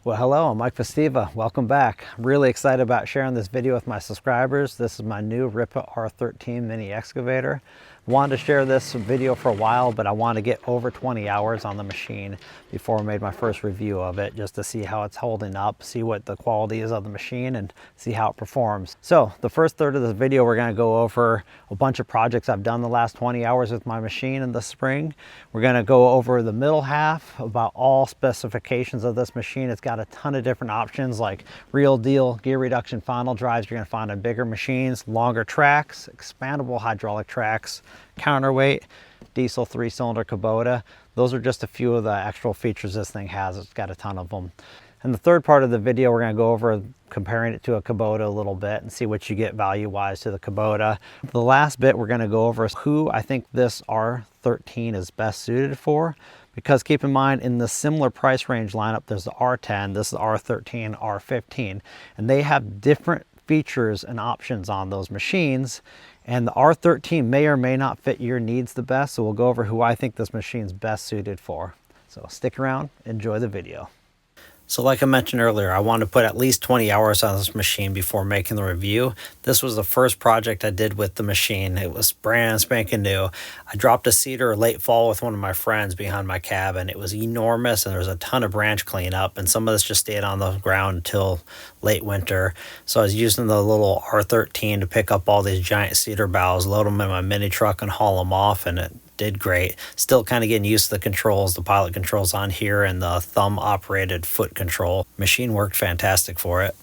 Well, hello, I'm 𝗥𝗶𝗽𝗽. Welcome back. I'm really excited about sharing this video with my subscribers. This is my new Rippa R13 mini excavator. I wanted to share this video for a while, but I want to get over 20 hours on the machine before I made my first review of it, just to see how it's holding up, see what the quality is of the machine, and see how it performs. So the first third of this video, we're going to go over a bunch of projects I've done the last 20 hours with my machine in the spring. We're going to go over the middle half about all specifications of this machine. It's got a ton of different options like real deal gear reduction final drives you're going to find on bigger machines, longer tracks, expandable hydraulic tracks, counterweight, diesel 3-cylinder Kubota. Those are just a few of the actual features this thing has. It's got a ton of them. In the third part of the video, we're going to go over comparing it to a Kubota a little bit and see what you get value-wise to the Kubota. The last bit we're going to go over is who I think this R13 is best suited for. Because keep in mind, in the similar price range lineup, there's the R10, this is the R13 R15, and they have different features and options on those machines. And the R13 may or may not fit your needs the best, so we'll go over who I think this machine's best suited for. So stick around, enjoy the video. So like I mentioned earlier, I wanted to put at least 20 hours on this machine before making the review. This was the first project I did with the machine. It was brand spanking new. I dropped a cedar late fall with one of my friends behind my cabin. It was enormous and there was a ton of branch cleanup, and some of this just stayed on the ground until late winter. So I was using the little R13 to pick up all these giant cedar boughs, load them in my mini truck and haul them off, and it did great. Still kind of getting used to the controls, the pilot controls on here and the thumb operated foot control. Machine worked fantastic for it.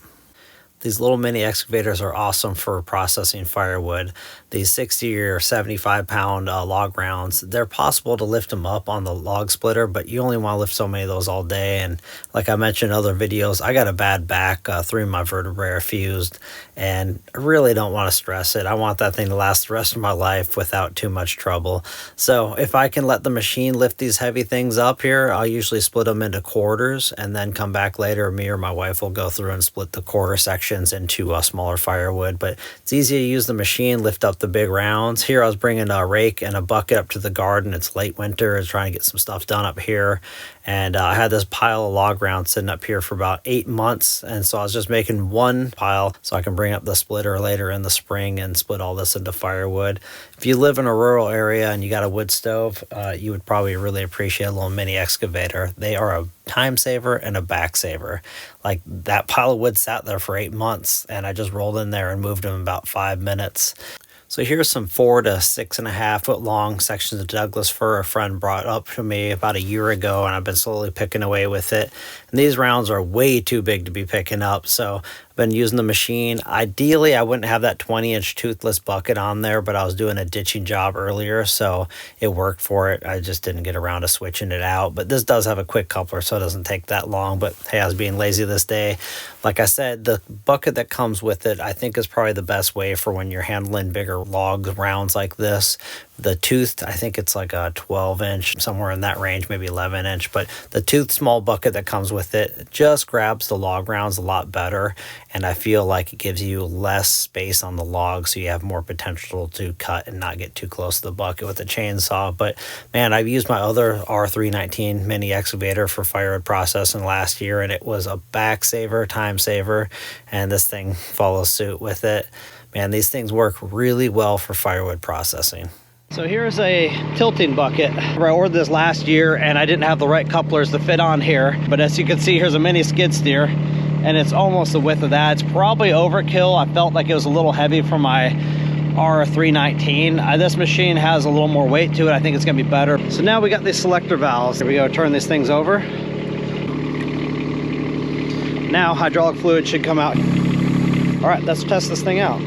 These little mini excavators are awesome for processing firewood. These 60 or 75 pound log rounds, they're possible to lift them up on the log splitter, but you only want to lift so many of those all day. And like I mentioned in other videos, I got a bad back, 3 of my vertebrae are fused, and I really don't want to stress it. I want that thing to last the rest of my life without too much trouble. So if I can let the machine lift these heavy things up here, I'll usually split them into quarters and then come back later. Me or my wife will go through and split the quarter section into a smaller firewood, but it's easy to use the machine, lift up the big rounds. Here I was bringing a rake and a bucket up to the garden. It's late winter. I was trying to get some stuff done up here, and I had this pile of log rounds sitting up here for about 8 months, and so I was just making one pile so I can bring up the splitter later in the spring and split all this into firewood. If you live in a rural area and you got a wood stove, you would probably really appreciate a little mini excavator. They are a time saver and a back saver. Like, that pile of wood sat there for 8 months and I just rolled in there and moved them in about 5 minutes. So here's some 4 to 6.5 foot long sections of Douglas fir a friend brought up to me about a year ago, and I've been slowly picking away with it. And these rounds are way too big to be picking up, so I've been using the machine. Ideally, I wouldn't have that 20-inch toothless bucket on there, but I was doing a ditching job earlier, so it worked for it. I just didn't get around to switching it out. But this does have a quick coupler, so it doesn't take that long. But hey, I was being lazy this day. Like I said, the bucket that comes with it, I think, is probably the best way for when you're handling bigger log rounds like this. The tooth, I think it's like a 12-inch, somewhere in that range, maybe 11-inch, but the tooth small bucket that comes with it just grabs the log rounds a lot better, and I feel like it gives you less space on the log, so you have more potential to cut and not get too close to the bucket with a chainsaw. But man, I've used my other R319 mini excavator for firewood processing last year, and it was a back saver, time saver, and this thing follows suit with it. Man, these things work really well for firewood processing. So here's a tilting bucket. I ordered this last year and I didn't have the right couplers to fit on here, but as you can see, here's a mini skid steer and it's almost the width of that. It's probably overkill. I felt like it was a little heavy for my R319. This machine has a little more weight to it. I think it's gonna be better. So now we got these selector valves. Here we go, turn these things over. Now hydraulic fluid should come out. All right, let's test this thing out.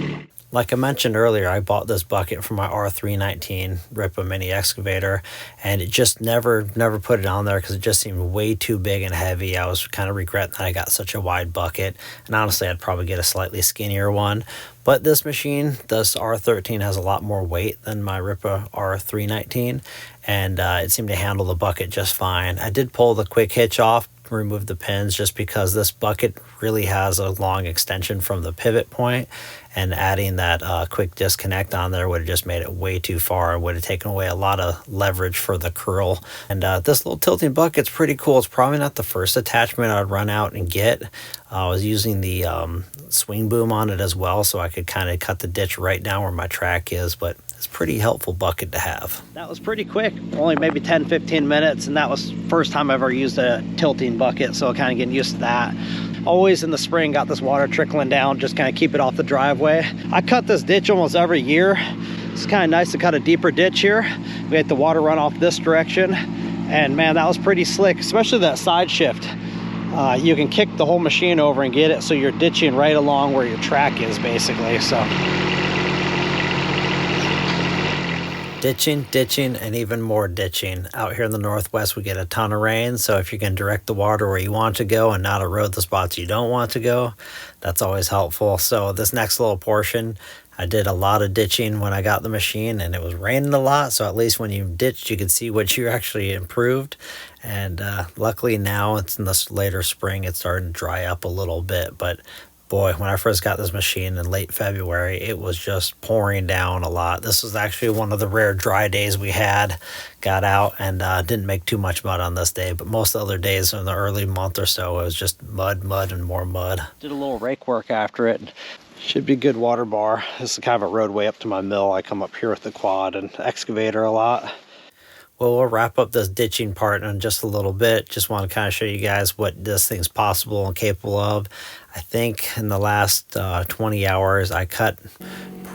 Like I mentioned earlier, I bought this bucket for my R319 Rippa mini excavator, and it just never put it on there because it just seemed way too big and heavy. I was kind of regretting that I got such a wide bucket, and honestly, I'd probably get a slightly skinnier one. But this machine, this R13, has a lot more weight than my Rippa R319, and it seemed to handle the bucket just fine. I did pull the quick hitch off remove the pins just because this bucket really has a long extension from the pivot point, and adding that quick disconnect on there would have just made it way too far. It would have taken away a lot of leverage for the curl. And this little tilting bucket's pretty cool. It's probably not the first attachment I'd run out and get. I was using the swing boom on it as well, so I could kind of cut the ditch right down where my track is, but it's a pretty helpful bucket to have. That was pretty quick, only maybe 10-15 minutes, and that was first time I ever used a tilting bucket, so kind of getting used to that. Always in the spring got this water trickling down, just kind of keep it off the driveway. I cut this ditch almost every year. It's kind of nice to cut a deeper ditch here. We had the water run off this direction, and man, that was pretty slick, especially that side shift. You can kick the whole machine over and get it so you're ditching right along where your track is, basically. So ditching, and even more ditching. Out here in the Northwest, we get a ton of rain, so if you can direct the water where you want to go and not erode the spots you don't want to go, that's always helpful. So this next little portion, I did a lot of ditching when I got the machine, and it was raining a lot, so at least when you ditched, you could see what you actually improved. And luckily now, it's in this later spring, it's starting to dry up a little bit. But boy, when I first got this machine in late February, it was just pouring down a lot. This was actually one of the rare dry days we had. Got out and didn't make too much mud on this day, but most other days in the early month or so, it was just mud, and more mud. Did a little rake work after it. Should be good water bar. This is kind of a roadway up to my mill. I come up here with the quad and excavator a lot. Well, we'll wrap up this ditching part in just a little bit. Just want to kind of show you guys what this thing's possible and capable of. I think in the last 20 hours, I cut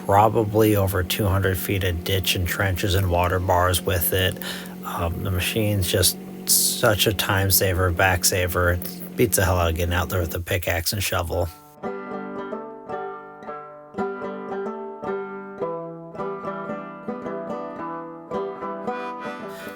probably over 200 feet of ditch and trenches and water bars with it. The machine's just such a time saver, back saver. It beats the hell out of getting out there with a pickaxe and shovel.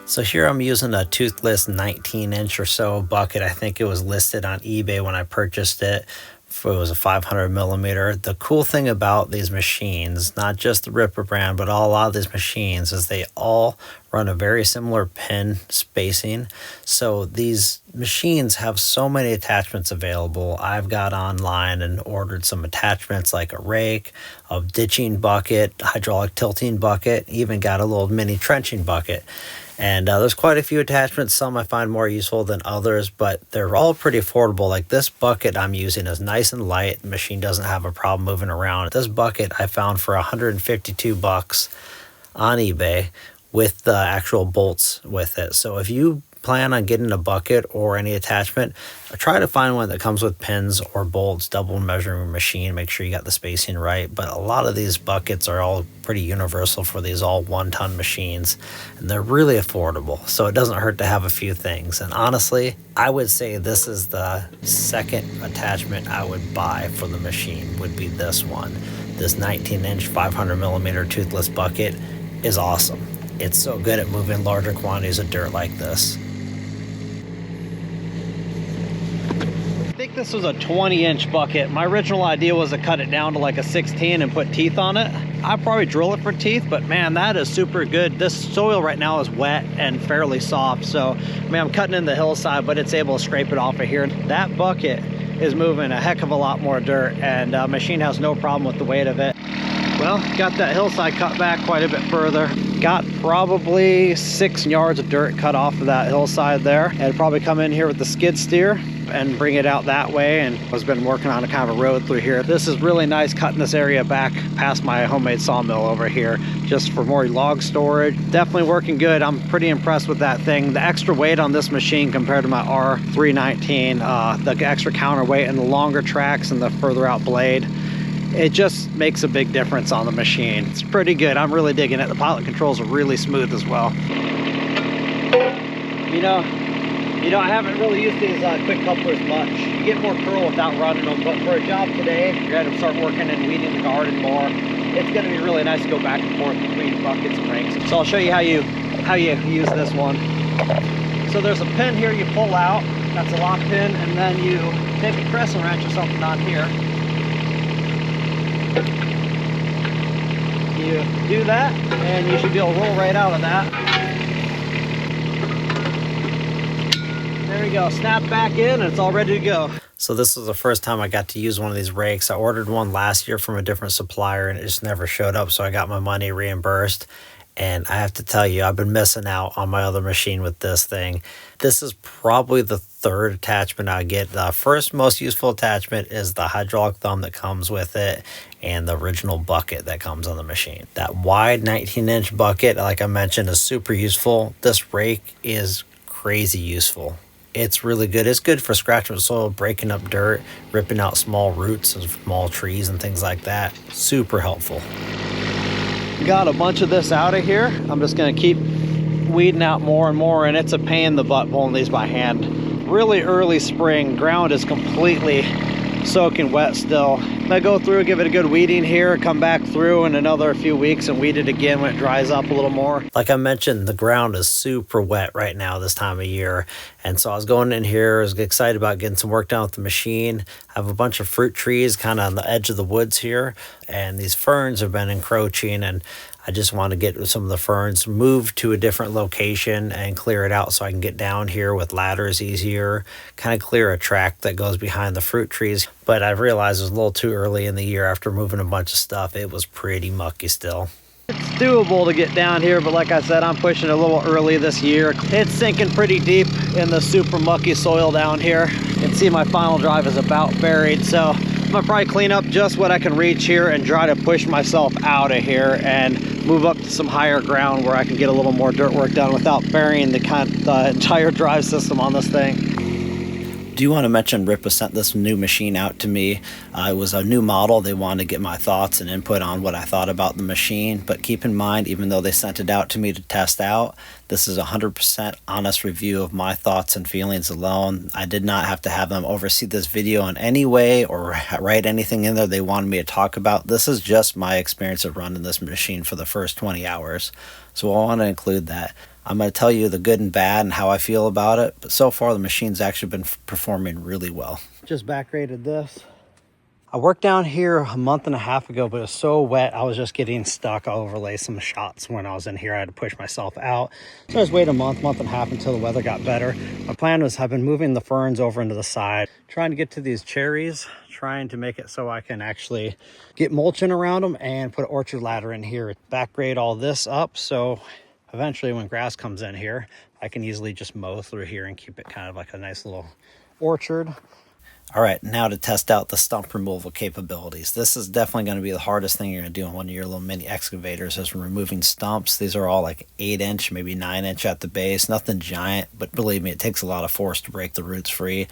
So here I'm using a toothless 19-inch or so bucket. I think it was listed on eBay when I purchased it. It was a 500 millimeter. The cool thing about these machines, not just the Rippa brand, but a lot of these machines, is they all run a very similar pin spacing. So these machines have so many attachments available. I've got online and ordered some attachments like a rake, a ditching bucket, hydraulic tilting bucket, even got a little mini trenching bucket. And there's quite a few attachments. Some I find more useful than others, but they're all pretty affordable. Like this bucket I'm using is nice and light. The machine doesn't have a problem moving around. This bucket I found for $152 on eBay with the actual bolts with it. So if you plan on getting a bucket or any attachment, try to find one that comes with pins or bolts, double measuring machine, make sure you got the spacing right. But a lot of these buckets are all pretty universal for these all 1-ton machines, and they're really affordable, so it doesn't hurt to have a few things. And honestly, I would say this is the second attachment I would buy for the machine, would be this one. This 19-inch 500 millimeter toothless bucket is awesome. It's so good at moving larger quantities of dirt like this. I think this was a 20-inch bucket. My original idea was to cut it down to like a 16 and put teeth on it. I'd probably drill it for teeth, but man, that is super good. This soil right now is wet and fairly soft, so I mean, I'm cutting in the hillside, but it's able to scrape it off of here. That bucket is moving a heck of a lot more dirt, and machine has no problem with the weight of it. Well, got that hillside cut back quite a bit further. Got probably 6 yards of dirt cut off of that hillside there. And probably come in here with the skid steer and bring it out that way. And I've been working on a kind of a road through here. This is really nice, cutting this area back past my homemade sawmill over here, just for more log storage. Definitely working good. I'm pretty impressed with that thing. The extra weight on this machine compared to my R319, the extra counterweight and the longer tracks and the further out blade, it just makes a big difference on the machine. It's pretty good. I'm really digging it. The pilot controls are really smooth as well. You know, I haven't really used these quick couplers much. You get more curl without running them, but for a job today, you're going to start working and weeding the garden more. It's going to be really nice to go back and forth between buckets and rakes. So I'll show you how you use this one. So there's a pin here you pull out. That's a lock pin, and then you take a crescent wrench or something on here. You do that, and you should be able to roll right out of that. There we go, snap back in and it's all ready to go. So this was the first time I got to use one of these rakes. I ordered one last year from a different supplier and it just never showed up, so I got my money reimbursed. And I have to tell you, I've been missing out on my other machine with this thing. This is probably the third attachment I get. The first most useful attachment is the hydraulic thumb that comes with it and the original bucket that comes on the machine. That wide 19-inch bucket, like I mentioned, is super useful. This rake is crazy useful. It's really good. It's good for scratching soil, breaking up dirt, ripping out small roots of small trees and things like that. Super helpful. Got a bunch of this out of here. I'm just gonna keep weeding out more and more, and it's a pain in the butt pulling these by hand. Really early spring, ground is completely soaking wet still. I'm gonna go through, give it a good weeding here, come back through in another few weeks and weed it again when it dries up a little more. Like I mentioned, the ground is super wet right now this time of year, and so I was going in here, I was excited about getting some work done with the machine. I have a bunch of fruit trees kind of on the edge of the woods here, and these ferns have been encroaching, and I just want to get some of the ferns moved to a different location and clear it out so I can get down here with ladders easier, kind of clear a track that goes behind the fruit trees. But I realized it was a little too early in the year after moving a bunch of stuff. It was pretty mucky still. It's doable to get down here, but like I said, I'm pushing a little early this year. It's sinking pretty deep in the super mucky soil down here. You can see my final drive is about buried, so I'm gonna probably clean up just what I can reach here and try to push myself out of here and move up to some higher ground where I can get a little more dirt work done without burying the entire drive system on this thing. Do you want to mention Rippa sent this new machine out to me. It was a new model. They wanted to get my thoughts and input on what I thought about the machine, but keep in mind, even though they sent it out to me to test out, this is a 100% honest review of my thoughts and feelings alone. I did not have to have them oversee this video in any way or write anything in there they wanted me to talk about. This is just my experience of running this machine for the first 20 hours. So I want to include that. I'm going to tell you the good and bad and how I feel about it, but so far the machine's actually been performing really well. Just back rated this. I worked down here a month and a half ago, but it was so wet I was just getting stuck. I overlay some shots when I was in here. I had to push myself out. So I just waited a month and a half until the weather got better. My plan was I've been moving the ferns over into the side, trying to get to these cherries, trying to make it so I can actually get mulching around them and put an orchard ladder in here. Back grade all this up, so eventually when grass comes in here, I can easily just mow through here and keep it kind of like a nice little orchard. All right, now to test out the stump removal capabilities. This is definitely going to be the hardest thing you're going to do on one of your little mini excavators is removing stumps. These are all like 8-inch, maybe 9-inch at the base. Nothing giant, but believe me, it takes a lot of force to break the roots free.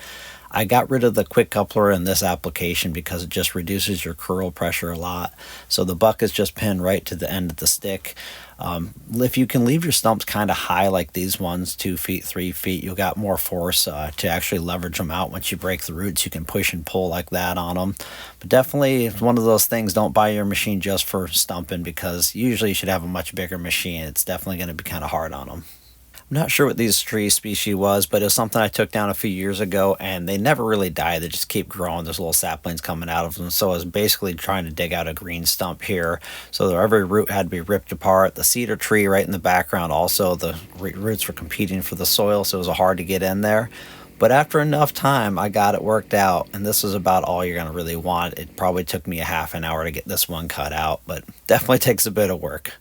I got rid of the quick coupler in this application because it just reduces your curl pressure a lot. So the buck is just pinned right to the end of the stick. If you can leave your stumps kind of high like these ones, 2 feet, 3 feet, you'll got more force to actually leverage them out. Once you break the roots, you can push and pull like that on them. But definitely it's one of those things, don't buy your machine just for stumping because usually you should have a much bigger machine. It's definitely going to be kind of hard on them. I'm not sure what these tree species was, but it was something I took down a few years ago, and they never really die. They just keep growing. There's little saplings coming out of them. So I was basically trying to dig out a green stump here. So every root had to be ripped apart. The cedar tree right in the background also, the roots were competing for the soil, so it was hard to get in there. But after enough time, I got it worked out, and this is about all you're going to really want. It probably took me a half an hour to get this one cut out, but definitely takes a bit of work.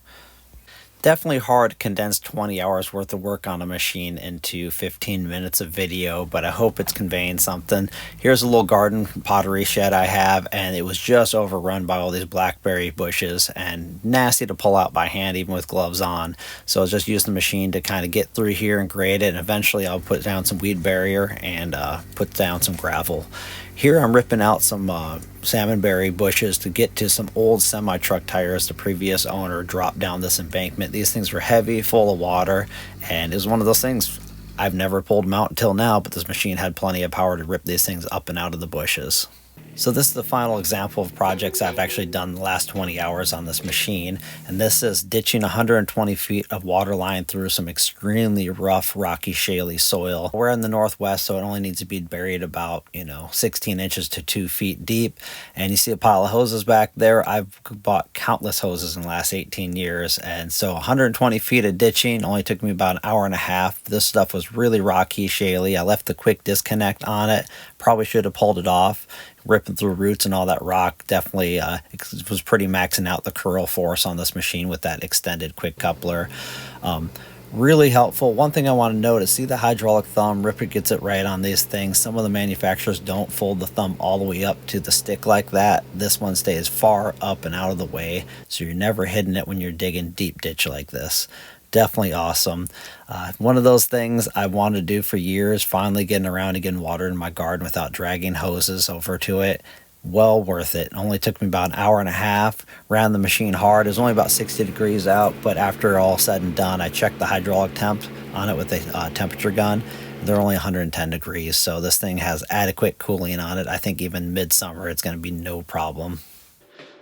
Definitely hard to condense 20 hours worth of work on a machine into 15 minutes of video, but I hope it's conveying something. Here's a little garden pottery shed I have, and it was just overrun by all these blackberry bushes and nasty to pull out by hand even with gloves on. So I'll just use the machine to kind of get through here and grade it, and eventually I'll put down some weed barrier and put down some gravel. Here I'm ripping out some salmonberry bushes to get to some old semi-truck tires the previous owner dropped down this embankment. These things were heavy, full of water, and it was one of those things I've never pulled them out until now, but this machine had plenty of power to rip these things up and out of the bushes. So this is the final example of projects I've actually done the last 20 hours on this machine. And this is ditching 120 feet of water line through some extremely rough, rocky, shaly soil. We're in the Northwest, so it only needs to be buried about, 16 inches to 2 feet deep. And you see a pile of hoses back there. I've bought countless hoses in the last 18 years. And so 120 feet of ditching only took me about an hour and a half. This stuff was really rocky, shaly. I left the quick disconnect on it. Probably should have pulled it off. Ripping through roots and all that rock. Definitely was pretty maxing out the curl force on this machine with that extended quick coupler. Really helpful. One thing I want to note is, see the hydraulic thumb? Rippa gets it right on these things. Some of the manufacturers don't fold the thumb all the way up to the stick like that. This one stays far up and out of the way, so you're never hitting it when you're digging deep ditch like this. Definitely awesome. One of those things I wanted to do for years, finally getting around to getting water in my garden without dragging hoses over to it. Well worth it. Only took me about an hour and a half. Ran the machine hard. It was only about 60 degrees out, but after all said and done, I checked the hydraulic temp on it with a temperature gun. They're only 110 degrees, so this thing has adequate cooling on it. I think even midsummer it's going to be no problem.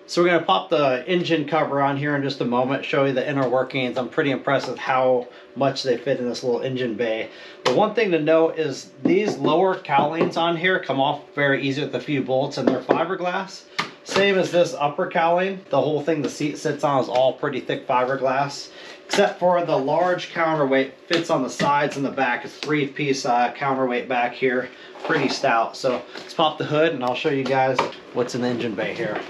So we're going to pop the engine cover on here in just a moment, show you the inner workings. I'm pretty impressed with how much they fit in this little engine bay. But one thing to note is these lower cowlings on here come off very easy with a few bolts, and they're fiberglass. Same as this upper cowling. The whole thing the seat sits on is all pretty thick fiberglass, except for the large counterweight fits on the sides and the back. It's 3-piece counterweight back here, pretty stout. So let's pop the hood and I'll show you guys what's in the engine bay here.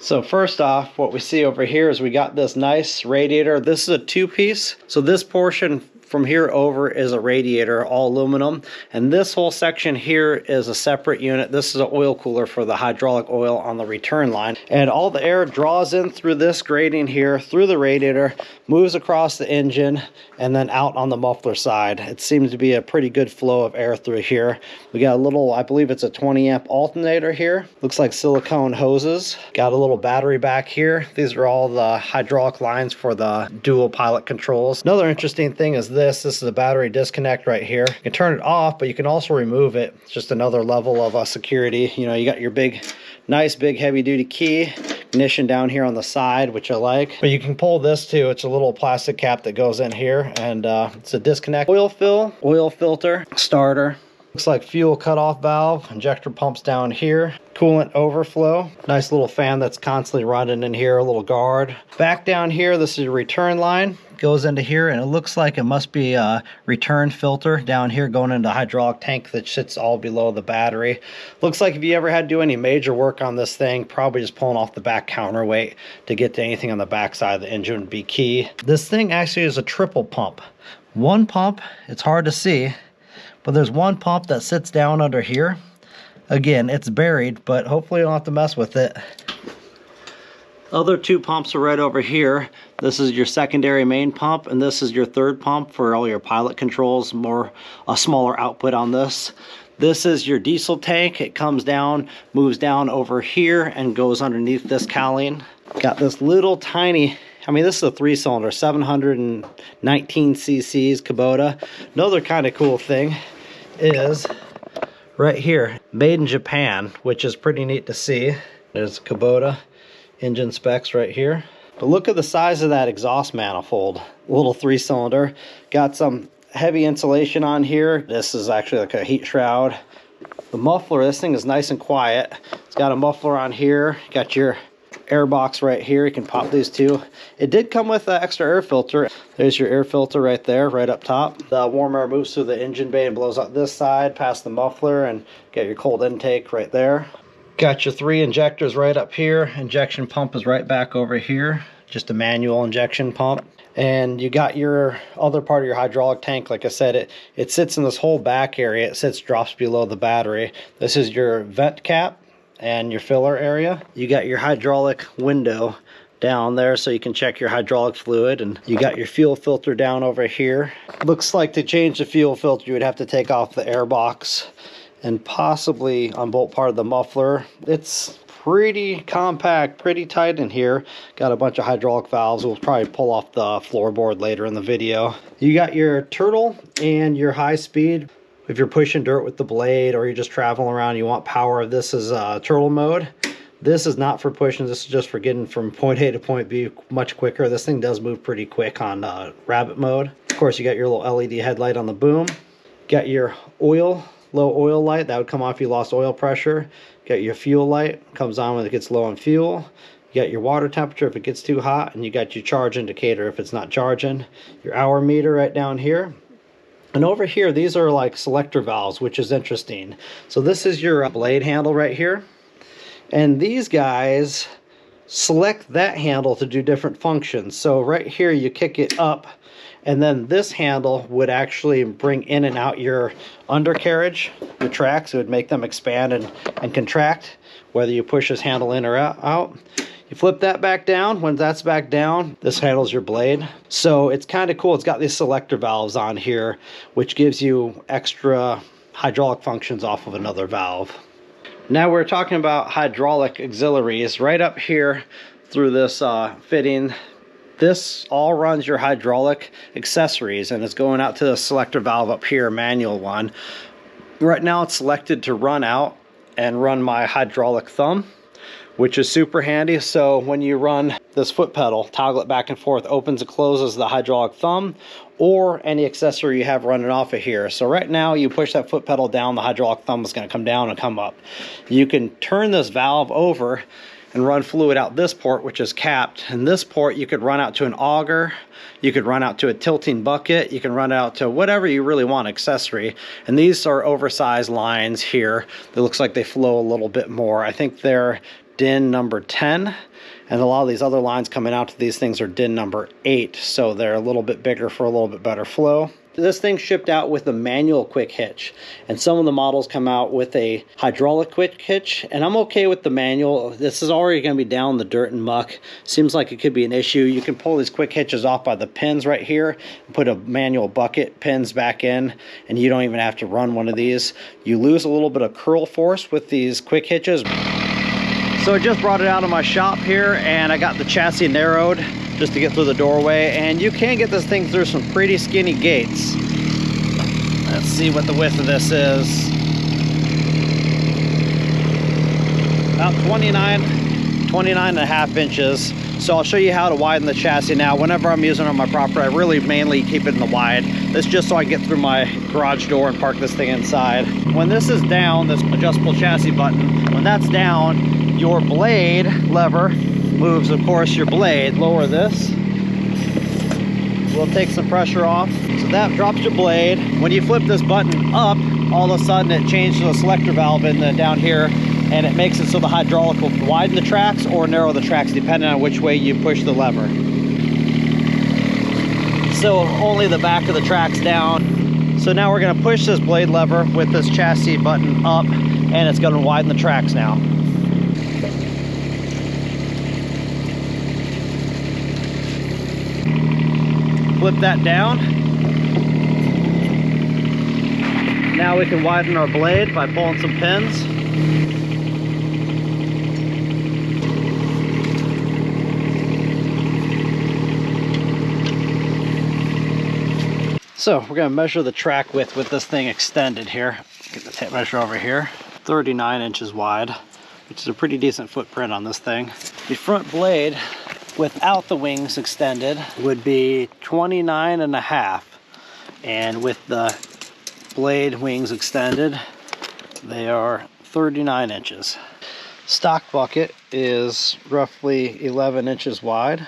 So first off, what we see over here is we got this nice radiator. This is a 2-piece. So this portion from here over is a radiator, all aluminum. And this whole section here is a separate unit. This is an oil cooler for the hydraulic oil on the return line. And all the air draws in through this grating here, through the radiator, moves across the engine, and then out on the muffler side. It seems to be a pretty good flow of air through here. We got a little, I believe it's a 20 amp alternator here. Looks like silicone hoses. Got a little battery back here. These are all the hydraulic lines for the dual pilot controls. Another interesting thing is this is a battery disconnect right here. You can turn it off, but you can also remove it. It's just another level of security. You got your nice big heavy duty key, ignition down here on the side, which I like. But you can pull this too. It's a little plastic cap that goes in here, and it's a disconnect. Oil fill, oil filter, starter. Looks like fuel cutoff valve, injector pumps down here, coolant overflow, nice little fan that's constantly running in here, a little guard. Back down here, this is your return line. Goes into here, and it looks like it must be a return filter down here going into the hydraulic tank that sits all below the battery. Looks like if you ever had to do any major work on this thing, probably just pulling off the back counterweight to get to anything on the back side of the engine would be key. This thing actually is a triple pump. One pump, it's hard to see, but there's one pump that sits down under here. Again, it's buried, but hopefully you don't have to mess with it. Other two pumps are right over here. This is your secondary main pump, and this is your third pump for all your pilot controls, a smaller output on this. This is your diesel tank. It comes down, moves down over here, and goes underneath this cowling. Got this little tiny, this is a 3-cylinder, 719 cc's Kubota. Another kind of cool thing is right here, made in Japan, which is pretty neat to see. There's Kubota engine specs right here. But look at the size of that exhaust manifold. Little 3-cylinder. Got some heavy insulation on here. This is actually like a heat shroud. The muffler, this thing is nice and quiet. It's got a muffler on here. Got your air box right here. You can pop these two. It did come with an extra air filter. There's your air filter right there, right up top. The warm air moves through the engine bay and blows out this side past the muffler, and get your cold intake right there. Got your 3 injectors right up here. Injection pump is right back over here. Just a manual injection pump. And you got your other part of your hydraulic tank. Like I said, it sits in this whole back area. It drops below the battery. This is your vent cap and your filler area. You got your hydraulic window down there so you can check your hydraulic fluid, and you got your fuel filter down over here. Looks like to change the fuel filter you would have to take off the air box and possibly unbolt part of the muffler. It's pretty compact, pretty tight in here. Got a bunch of hydraulic valves. We'll probably pull off the floorboard later in the video. You got your turtle and your high speed. if you're pushing dirt with the blade or you're just traveling around, you want power. This is turtle mode. This is not for pushing. This is just for getting from point A to point B much quicker. This thing does move pretty quick on rabbit mode. Of course, you got your little LED headlight on the boom. Got your low oil light. That would come off if you lost oil pressure. Got your fuel light. Comes on when it gets low on fuel. You got your water temperature if it gets too hot. And you got your charge indicator if it's not charging. Your hour meter right down here. And over here, these are like selector valves, which is interesting. So this is your blade handle right here. And these guys select that handle to do different functions. So right here, you kick it up, and then this handle would actually bring in and out your undercarriage, your tracks. It would make them expand and contract, whether you push this handle in or out. You flip that back down. When that's back down, this handles your blade. So it's kind of cool. It's got these selector valves on here, which gives you extra hydraulic functions off of another valve. Now we're talking about hydraulic auxiliaries. Right up here through this fitting, this all runs your hydraulic accessories, and it's going out to the selector valve up here, manual one. Right now it's selected to run out and run my hydraulic thumb, which is super handy. So when you run this foot pedal, toggle it back and forth, opens and closes the hydraulic thumb or any accessory you have running off of here. So right now you push that foot pedal down, the hydraulic thumb is going to come down and come up. You can turn this valve over and run fluid out this port, which is capped. And this port you could run out to an auger, you could run out to a tilting bucket, you can run out to whatever you really want accessory. And these are oversized lines here. It looks like they flow a little bit more. I think they're DIN number 10, and a lot of these other lines coming out to these things are DIN number 8, so they're a little bit bigger for a little bit better flow. This thing shipped out with a manual quick hitch, and some of the models come out with a hydraulic quick hitch, and I'm okay with the manual. This is already going to be down the dirt and muck. Seems like it could be an issue. You can pull these quick hitches off by the pins right here and put a manual bucket pins back in, and you don't even have to run one of these. You lose a little bit of curl force with these quick hitches. So I just brought it out of my shop here, and I got the chassis narrowed just to get through the doorway, and you can get this thing through some pretty skinny gates. Let's see what the width of this is. About 29 and a half inches. So I'll show you how to widen the chassis now. Whenever I'm using it on my property, I really mainly keep it in the wide. This just so I get through my garage door and park this thing inside. When this is down, this adjustable chassis button, when that's down, your blade lever moves, of course, your blade. Lower this. We'll take some pressure off. So that drops your blade. When you flip this button up, all of a sudden it changes the selector valve in the down here, and it makes it so the hydraulic will widen the tracks or narrow the tracks depending on which way you push the lever. So only the back of the track's down. So now we're going to push this blade lever with this chassis button up, and it's going to widen the tracks now. Flip that down. Now we can widen our blade by pulling some pins. So we're going to measure the track width with this thing extended here. Get the tape measure over here. 39 inches wide, which is a pretty decent footprint on this thing. The front blade without the wings extended would be 29 and a half, and with the blade wings extended they are 39 inches. Stock bucket is roughly 11 inches wide,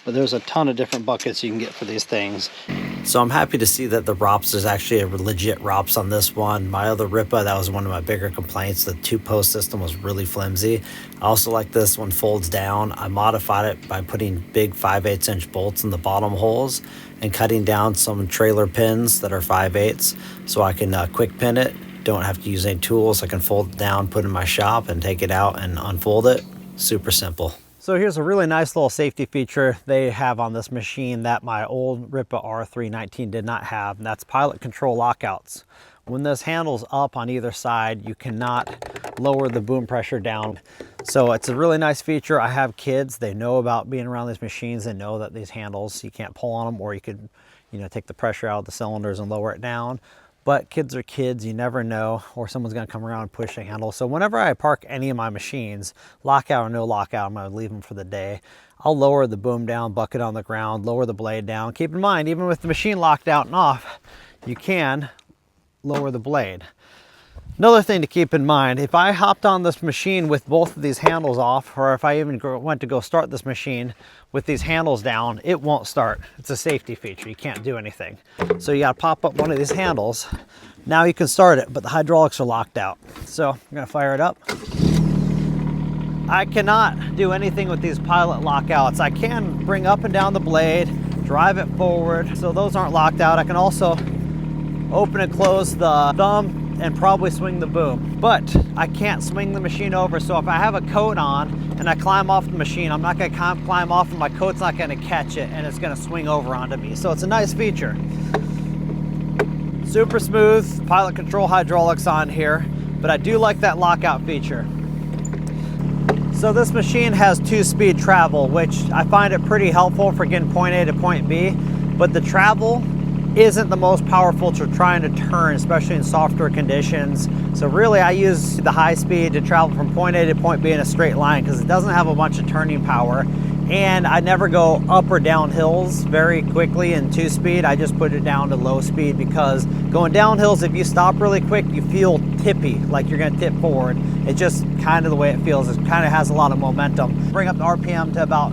but there's a ton of different buckets you can get for these things. So I'm happy to see that the ROPS is actually a legit ROPS on this one. My other Rippa, that was one of my bigger complaints. The two-post system was really flimsy. I also like this one folds down. I modified it by putting big 5/8 inch bolts in the bottom holes and cutting down some trailer pins that are 5/8 so I can quick pin it. Don't have to use any tools. I can fold it down, put it in my shop, and take it out and unfold it. Super simple. So here's a really nice little safety feature they have on this machine that my old Rippa R13 did not have, and that's pilot control lockouts. When this handle's up on either side, you cannot lower the boom pressure down. So it's a really nice feature. I have kids, they know about being around these machines. They know that these handles, you can't pull on them, or you could, you know, take the pressure out of the cylinders and lower it down. but kids are kids, you never know, or someone's gonna come around and push a handle. So whenever I park any of my machines, lockout or no lockout, I'm gonna leave them for the day, I'll lower the boom down, bucket on the ground, lower the blade down. Keep in mind, even with the machine locked out and off, you can lower the blade. Another thing to keep in mind, if I hopped on this machine with both of these handles off, or if I even went to go start this machine with these handles down, it won't start. It's a safety feature, you can't do anything. So you gotta pop up one of these handles. Now you can start it, but the hydraulics are locked out. So I'm gonna fire it up. I cannot do anything with these pilot lockouts. I can bring up and down the blade, drive it forward, so those aren't locked out. I can also open and close the thumb and probably swing the boom, but I can't swing the machine over. So if I have a coat on and I climb off the machine, I'm not gonna climb off and my coat's not gonna catch it and it's gonna swing over onto me. So it's a nice feature. Super smooth pilot control hydraulics on here, but I do like that lockout feature. So this machine has 2-speed travel, which I find it pretty helpful for getting point A to point B, but the travel isn't the most powerful to trying to turn, especially in softer conditions. So really I use the high speed to travel from point A to point B in a straight line because it doesn't have a bunch of turning power. And I never go up or down hills very quickly in 2-speed. I just put it down to low speed because going down hills, if you stop really quick, you feel tippy, like you're gonna tip forward. It's just kind of the way it feels. It kind of has a lot of momentum. Bring up the RPM to about,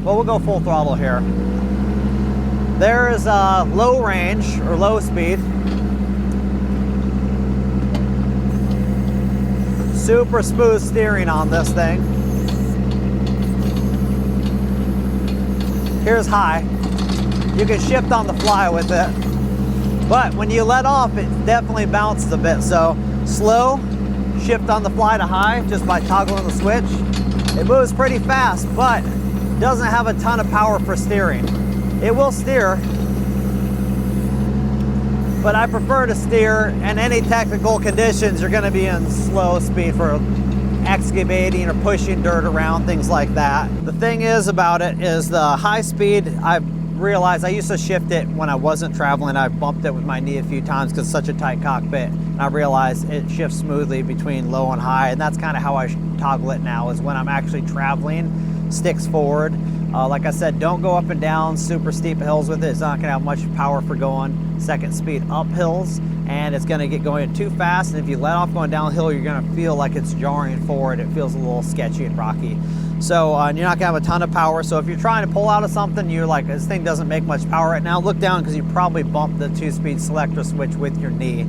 well, we'll go full throttle here. There is a low range or low speed. Super smooth steering on this thing. Here's high. You can shift on the fly with it. But when you let off, it definitely bounces a bit. So slow, shift on the fly to high just by toggling the switch. It moves pretty fast, but doesn't have a ton of power for steering. It will steer, but I prefer to steer in any technical conditions. You're gonna be in slow speed for excavating or pushing dirt around, things like that. The thing is about it is the high speed, I've realized I used to shift it when I wasn't traveling. I bumped it with my knee a few times because it's such a tight cockpit. And I realized it shifts smoothly between low and high, and that's kind of how I toggle it now, is when I'm actually traveling, sticks forward. Like I said, don't go up and down super steep hills with it. It's not gonna have much power for going second speed up hills, and it's gonna get going too fast. And if you let off going downhill, you're gonna feel like it's jarring forward. It feels a little sketchy and rocky. So you're not gonna have a ton of power. So if you're trying to pull out of something, you're like, this thing doesn't make much power right now, look down, because you probably bumped the 2-speed selector switch with your knee.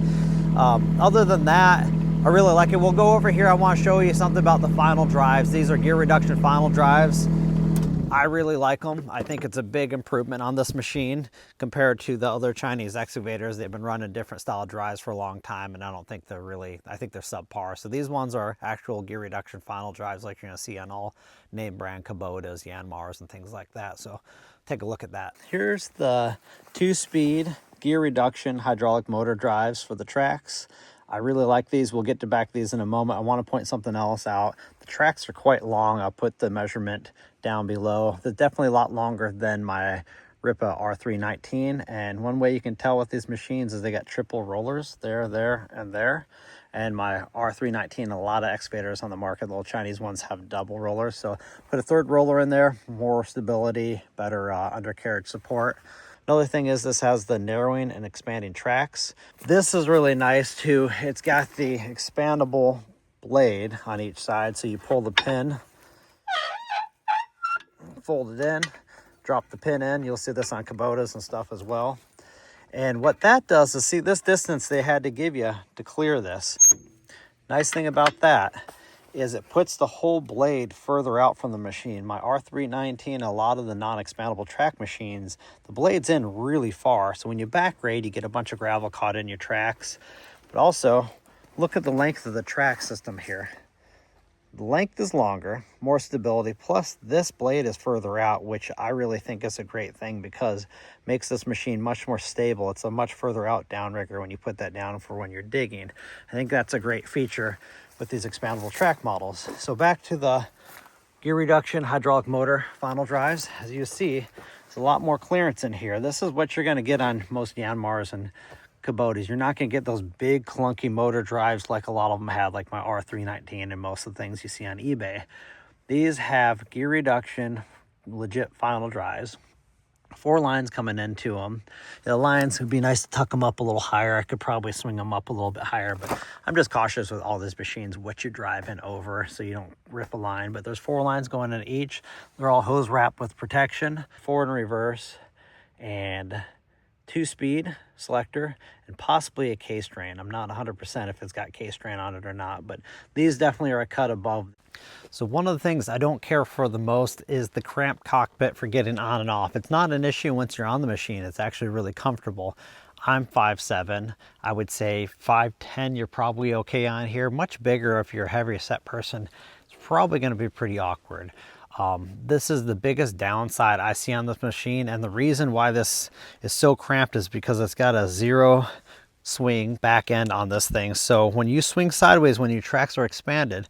Other than that, I really like it. We'll go over here. I wanna show you something about the final drives. These are gear reduction final drives. I really like them. I think it's a big improvement on this machine compared to the other Chinese excavators. They've been running different style drives for a long time, and I don't think they're really, I think they're subpar. So these ones are actual gear reduction final drives like you're gonna see on all name brand Kubotas, Yanmars, and things like that. So take a look at that. Here's the 2-speed gear reduction hydraulic motor drives for the tracks. I really like these. We'll get to back these in a moment. I want to point something else out. The tracks are quite long. I'll put the measurement down below. They're definitely a lot longer than my Rippa R13 and one way you can tell with these machines is they got triple rollers there, and there. And my R13, a lot of excavators on the market, the little Chinese ones, have double rollers. So put a third roller in there, more stability, better undercarriage support. Another thing is this has the narrowing and expanding tracks. This is really nice too. It's got the expandable blade on each side. So you pull the pin, fold it in, drop the pin in. You'll see this on Kubotas and stuff as well. And what that does is, see this distance they had to give you to clear this. Nice thing about that is it puts the whole blade further out from the machine. My R13, a lot of the non-expandable track machines, the blade's in really far. So when you back grade, you get a bunch of gravel caught in your tracks. But also, look at the length of the track system here. The length is longer, more stability, plus this blade is further out, which I really think is a great thing because it makes this machine much more stable. It's a much further out downrigger when you put that down for when you're digging. I think that's a great feature with these expandable track models. So back to the gear reduction hydraulic motor final drives. As you see, there's a lot more clearance in here. This is what you're gonna get on most Yanmars and Kubotas. You're not going to get those big clunky motor drives like a lot of them have, like my R319 and most of the things you see on eBay. These have gear reduction, legit final drives. 4 lines coming into them. The lines would be nice to tuck them up a little higher. I could probably swing them up a little bit higher, but I'm just cautious with all these machines what you're driving over so you don't rip a line. But there's 4 lines going in each. They're all hose wrapped with protection, forward and reverse, and 2-speed selector, and possibly a K-strain. I'm not 100% if it's got K-strain on it or not, but these definitely are a cut above. So one of the things I don't care for the most is the cramped cockpit for getting on and off. It's not an issue once you're on the machine. It's actually really comfortable. I'm 5'7". I would say 5'10", you're probably okay on here. Much bigger if you're a heavier set person. It's probably going to be pretty awkward. This is the biggest downside I see on this machine, and the reason why this is so cramped is because it's got a 0 swing back end on this thing. So when you swing sideways, when your tracks are expanded,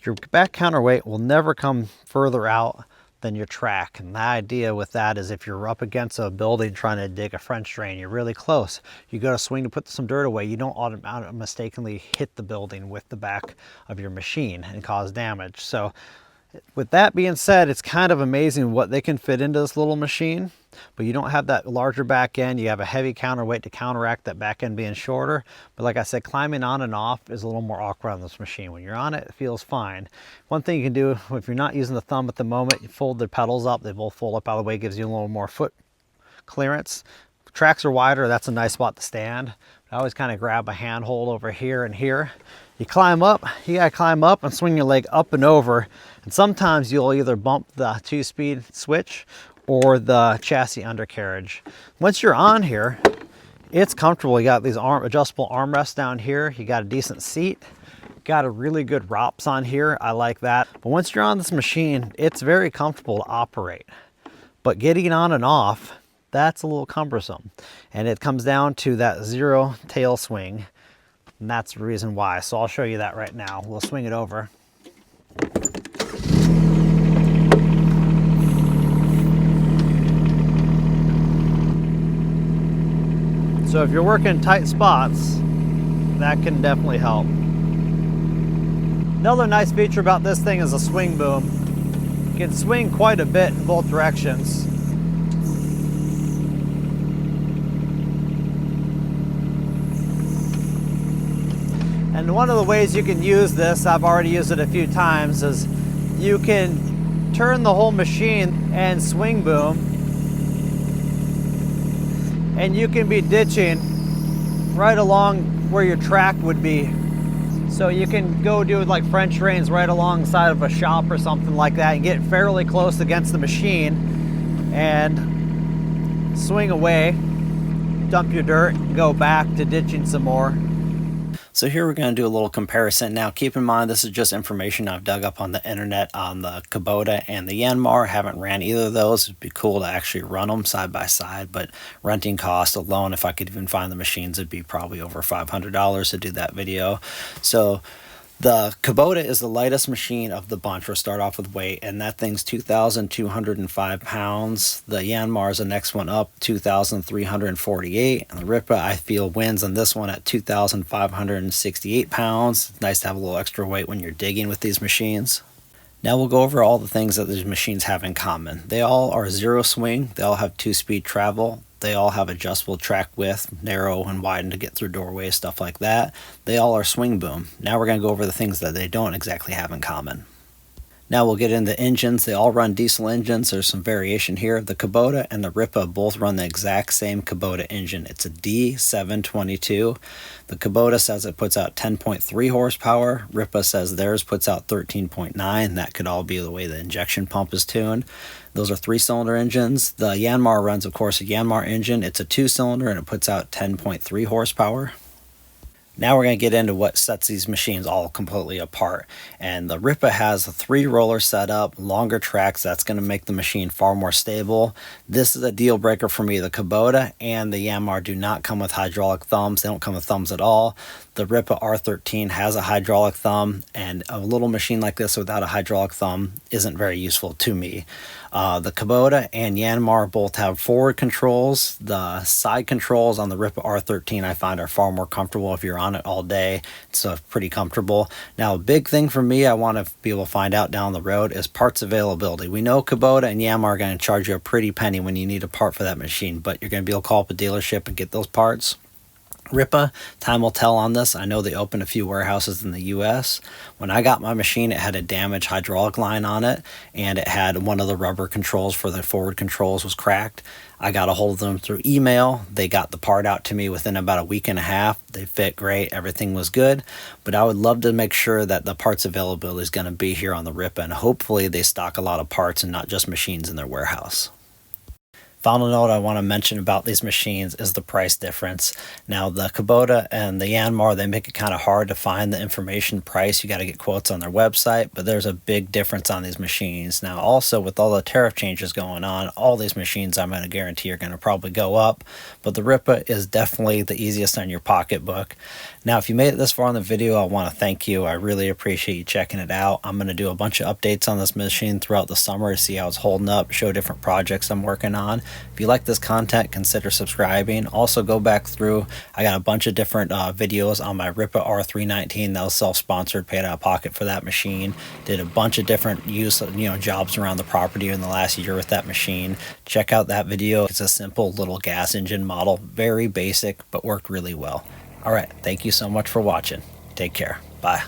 your back counterweight will never come further out than your track. And the idea with that is if you're up against a building trying to dig a French drain, you're really close, you go to swing to put some dirt away, you don't automatically mistakenly hit the building with the back of your machine and cause damage. So with that being said, it's kind of amazing what they can fit into this little machine, but you don't have that larger back end. You have a heavy counterweight to counteract that back end being shorter. But like I said, climbing on and off is a little more awkward on this machine. When you're on it, it feels fine. One thing you can do, if you're not using the thumb at the moment, you fold the pedals up. They both fold up out of the way, gives you a little more foot clearance. Tracks are wider, that's a nice spot to stand. I always kind of grab a handhold over here and here. You climb up, you gotta climb up and swing your leg up and over. And sometimes you'll either bump the 2-speed switch or the chassis undercarriage. Once you're on here, it's comfortable. You got these adjustable armrests down here. You got a decent seat. Got a really good ROPS on here. I like that. But once you're on this machine, it's very comfortable to operate. But getting on and off, that's a little cumbersome. And it comes down to that 0 tail swing. And that's the reason why. So I'll show you that right now. We'll swing it over. So if you're working tight spots, that can definitely help. Another nice feature about this thing is a swing boom. You can swing quite a bit in both directions. And one of the ways you can use this, I've already used it a few times, is you can turn the whole machine and swing boom, and you can be ditching right along where your track would be. So you can go do like French drains right alongside of a shop or something like that and get fairly close against the machine and swing away, dump your dirt, and go back to ditching some more. So here we're going to do a little comparison. Now keep in mind this is just information I've dug up on the internet on the Kubota and the Yanmar. I haven't ran either of those. It'd be cool to actually run them side by side, but renting cost alone, if I could even find the machines, it'd be probably over $500 to do that video. So the Kubota is the lightest machine of the bunch. We'll start off with weight, and that thing's 2,205 pounds. The Yanmar is the next one up, 2,348. And the Rippa, I feel, wins on this one at 2,568 pounds. It's nice to have a little extra weight when you're digging with these machines. Now we'll go over all the things that these machines have in common. They all are 0 swing. They all have 2-speed travel. They all have adjustable track width, narrow and widen to get through doorways, stuff like that. They all are swing boom. Now we're going to go over the things that they don't exactly have in common. Now we'll get into engines. They all run diesel engines. There's some variation here. The Kubota and the Rippa both run the exact same Kubota engine. It's a D722. The Kubota says it puts out 10.3 horsepower. Rippa says theirs puts out 13.9. That could all be the way the injection pump is tuned. Those are 3-cylinder engines. The Yanmar runs, of course, a Yanmar engine. It's a 2-cylinder and it puts out 10.3 horsepower. Now we're going to get into what sets these machines all completely apart. And the Rippa has a 3-roller setup, longer tracks. That's going to make the machine far more stable. This is a deal breaker for me. The Kubota and the Yanmar do not come with hydraulic thumbs. They don't come with thumbs at all. The Rippa R13 has a hydraulic thumb, and a little machine like this without a hydraulic thumb isn't very useful to me. The Kubota and Yanmar both have forward controls. The side controls on the Rippa R13 I find are far more comfortable if you're on it all day. It's pretty comfortable. Now, a big thing for me I want to be able to find out down the road is parts availability. We know Kubota and Yanmar are going to charge you a pretty penny when you need a part for that machine, but you're going to be able to call up a dealership and get those parts. Rippa, time will tell on this. I know they opened a few warehouses in the US. When I got my machine, it had a damaged hydraulic line on it, and it had one of the rubber controls for the forward controls was cracked. I got a hold of them through email. They got the part out to me within about a week and a half. They fit great. Everything was good. But I would love to make sure that the parts availability is going to be here on the Rippa, and hopefully they stock a lot of parts and not just machines in their warehouse. Final note I want to mention about these machines is the price difference. Now, the Kubota and the Yanmar, they make it kind of hard to find the information price. You got to get quotes on their website, but there's a big difference on these machines. Now, also with all the tariff changes going on, all these machines I'm going to guarantee are going to probably go up, but the Rippa is definitely the easiest on your pocketbook. Now, if you made it this far in the video, I want to thank you. I really appreciate you checking it out. I'm going to do a bunch of updates on this machine throughout the summer to see how it's holding up, show different projects I'm working on. If you like this content, consider subscribing. Also, go back through. I got a bunch of different videos on my Rippa R13 that was self-sponsored, paid out of pocket for that machine. Did a bunch of different jobs around the property in the last year with that machine. Check out that video. It's a simple little gas engine model, very basic, but worked really well. All right, thank you so much for watching. Take care. Bye.